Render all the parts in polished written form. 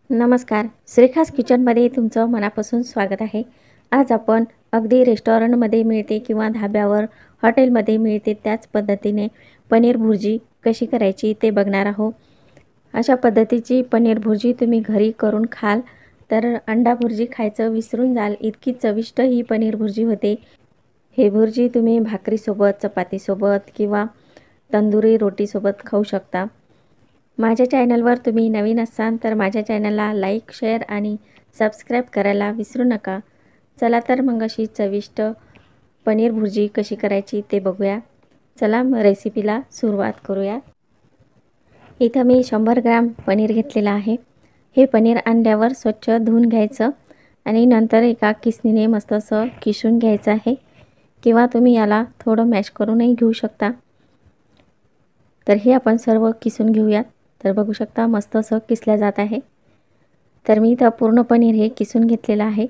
नमस्कार. श्रीखास किचनमध्ये तुमचं मनापासून स्वागत आहे. आज आपण अगदी रेस्टॉरंटमध्ये मिळते किंवा धाब्यावर, हॉटेलमध्ये मिळते त्याच पद्धतीने पनीर भुर्जी कशी करायची ते बघणार आहोत. अशा पद्धतीची पनीर भुर्जी तुम्ही घरी करून खाल तर अंडा भुर्जी खायचं विसरून जाल, इतकी चविष्ट ही पनीर भुर्जी होते. हे भुर्जी तुम्ही भाकरीसोबत, चपातीसोबत किंवा तंदुरी रोटीसोबत खाऊ शकता. माझ्या चॅनलवर तुम्ही नवीन असाल तर माझ्या चॅनलला लाईक, शेअर आणि सबस्क्राईब करायला विसरू नका. चला तर मग अशी चविष्ट पनीर भुर्जी कशी करायची ते बघूया. चला मग रेसिपीला सुरुवात करूया. इथं मी 100 ग्रॅम पनीर घेतलेलं आहे. हे पनीर आणल्यावर स्वच्छ धुवून घ्यायचं आणि नंतर एका किसणीने मस्त असं किसून घ्यायचं आहे किंवा तुम्ही याला थोडं मॅश करूनही घेऊ शकता. तर हे आपण सर्व किसून घेऊयात. तर बघू शकता मस्त असं किसल्या जात आहे. तर मी इथं पूर्ण पनीर हे किसून घेतलेलं आहे.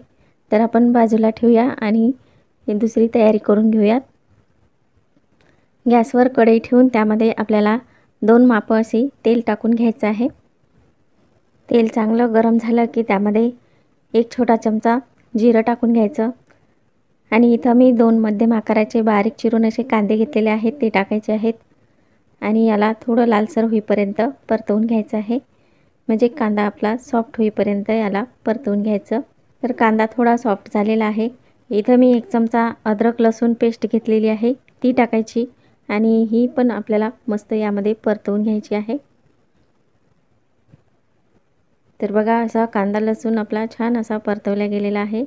तर आपण बाजूला ठेवूया आणि दुसरी तयारी करून घेऊयात. गॅसवर कढई ठेवून त्यामध्ये आपल्याला 2 मापं असे तेल टाकून घ्यायचं आहे. तेल चांगलं गरम झालं की त्यामध्ये 1 छोटा चमचा जिरं टाकून घ्यायचं आणि इथं मी 2 मध्यम आकाराचे बारीक चिरून असे कांदे घेतलेले आहेत, ते टाकायचे आहेत आणि याला थोडं लालसर होईपर्यंत परतवून घ्यायचं आहे. म्हणजे कांदा आपला सॉफ्ट होईपर्यंत याला परतवून घ्यायचं. तर कांदा थोडा सॉफ्ट झालेला आहे. इथं मी 1 चमचा अद्रक लसूण पेस्ट घेतलेली आहे, ती टाकायची आणि ही पण आपल्याला मस्त यामध्ये परतवून घ्यायची आहे. तर बघा असा कांदा लसूण आपला छान असा परतवला गेलेला आहे.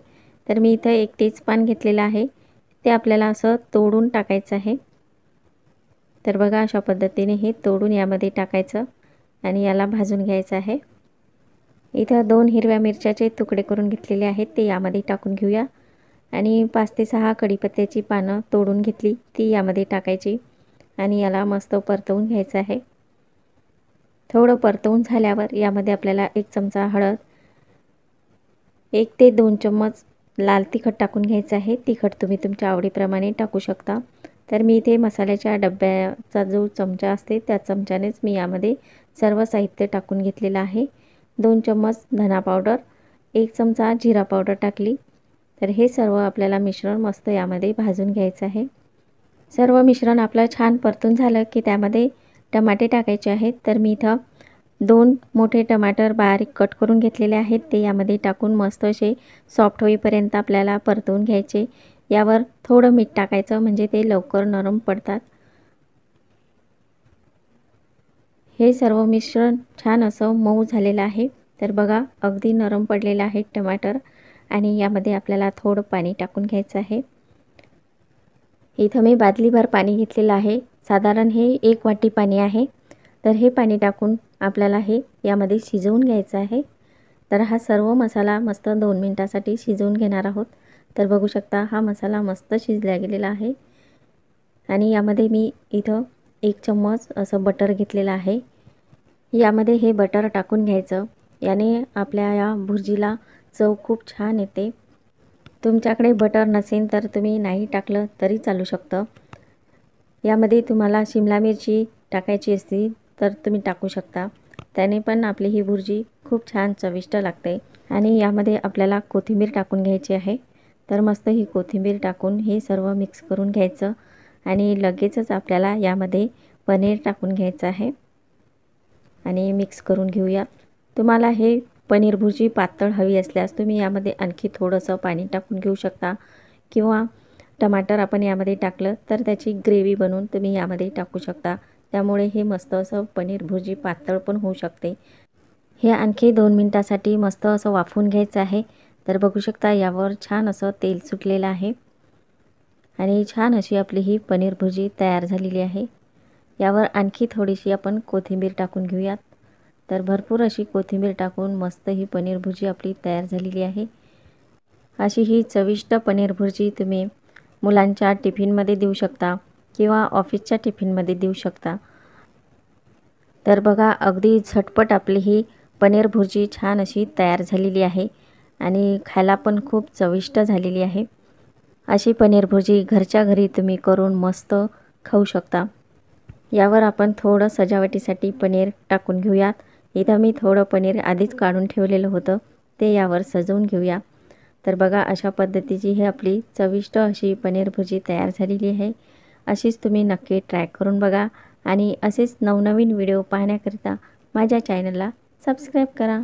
तर मी इथं 1 तेजपान घेतलेलं आहे, ते आपल्याला असं तोडून टाकायचं आहे. तर बघा अशा पद्धतीने हे तोडून यामध्ये टाकायचं आणि याला भाजून घ्यायचं आहे. इथं 2 हिरव्या मिरच्याचे तुकडे करून घेतलेले आहेत, ते यामध्ये टाकून घेऊया आणि 5 ते 6 कढीपत्त्याची पानं तोडून घेतली, ती यामध्ये टाकायची आणि याला मस्त परतवून घ्यायचं आहे. थोडं परतवून झाल्यावर यामध्ये आपल्याला 1 चमचा हळद, 1 ते 2 चम्मच लाल तिखट टाकून घ्यायचं आहे. तिखट तुम्ही तुमच्या आवडीप्रमाणे टाकू शकता. तर मी इथे मसाल्याच्या डब्याचा जो चमचा असते त्या चमच्यानेच मी यामध्ये सर्व साहित्य टाकून घेतलेलं आहे. 2 चम्मच धना पावडर, 1 चमचा जिरा पावडर टाकली. तर हे सर्व आपल्याला मिश्रण मस्त यामध्ये भाजून घ्यायचं आहे. सर्व मिश्रण आपलं छान परतून झालं की त्यामध्ये टमाटे टाकायचे आहेत. तर मी इथं 2 मोठे टमाटर बारीक कट करून घेतलेले आहेत, ते यामध्ये टाकून मस्त असे सॉफ्ट होईपर्यंत आपल्याला परतवून घ्यायचे. यावर थोडं मीठ टाकायचं म्हणजे ते लवकर नरम पडतात. हे सर्व मिश्रण छान असं मऊ झालेलं आहे. तर बघा अगदी नरम पडलेलं आहे टमाटर आणि यामध्ये आपल्याला थोडं पाणी टाकून घ्यायचं आहे. इथं मी बादलीभर पाणी घेतलेलं आहे. साधारण हे 1 वाटी पाणी आहे. तर हे पाणी टाकून आपल्याला हे यामध्ये शिजवून घ्यायचं आहे. तर हा सर्व मसाला मस्त 2 मिनिटासाठी शिजवून घेणार आहोत. तर बघू शकता हा मसाला मस्त शिजला गेलेला आहे आणि यामध्ये मी इथं 1 चम्मच असं बटर घेतलेलं आहे. यामध्ये हे बटर टाकून घ्यायचं. याने आपल्या या भुर्जीला चव खूप छान येते. तुमच्याकडे बटर नसेल तर तुम्ही नाही टाकलं तरी चालू शकतं. यामध्ये तुम्हाला शिमला मिरची टाकायची असतील तर तुम्ही टाकू शकता. त्याने पण आपली ही भुर्जी खूप छान चविष्ट लागते. आणि यामध्ये आपल्याला कोथिंबीर टाकून घ्यायची आहे. तर मस्त ही कोथिंबीर टाकून हे सर्व मिक्स करून घ्यायचं आणि लगेचच आपल्याला यामध्ये पनीर टाकून घ्यायचं आहे आणि मिक्स करून घेऊया. तुम्हाला हे पनीर भुर्जी पातळ हवी असल्यास तुम्ही यामध्ये आणखी थोडंसं पाणी टाकून घेऊ शकता किंवा टमाटर आपण यामध्ये टाकलं तर त्याची ग्रेव्ही बनवून तुम्ही यामध्ये टाकू शकता. त्यामुळे हे मस्त असं पनीर भुर्जी पातळ पण होऊ शकते. हे आणखी 2 मिनिटासाठी मस्त असं वाफवून घ्यायचं आहे. तर बघू शकता यावर छान असं तेल सुटलेलं आहे आणि छान अशी आपली ही पनीर भुर्जी तयार झालेली आहे. यावर आणखी थोडीशी आपण कोथिंबीर टाकून घेऊयात. तर भरपूर अशी कोथिंबीर टाकून मस्त ही पनीर भुर्जी आपली तयार झालेली आहे. अशी ही चविष्ट पनीर भुर्जी तुम्ही मुलांच्या टिफिनमध्ये देऊ शकता किंवा ऑफिसच्या टिफिनमध्ये देऊ शकता. तर बघा अगदी झटपट आपली ही पनीर भुर्जी छान अशी तयार झालेली आहे आणि खायला पण खूप चविष्ट झालेली आहे. अशी पनीर भुर्जी घरच्या घरी तुम्ही करून मस्त खाऊ शकता. यावर आपण थोडं सजावटीसाठी पनीर टाकून घेऊयात इथं मी थोडं पनीर आधीच काढून ठेवलेलं होतं, ते यावर सजवून घेऊया। तर बघा अशा पद्धतीची ही आपली चविष्ट अशी पनीर भुर्जी तयार झालेली आहे। अशीच तुम्ही नक्की ट्राय करून बघा आणि असेच नवनवीन व्हिडिओ पाहण्याकरिता माझ्या चॅनलला सबस्क्राईब करा।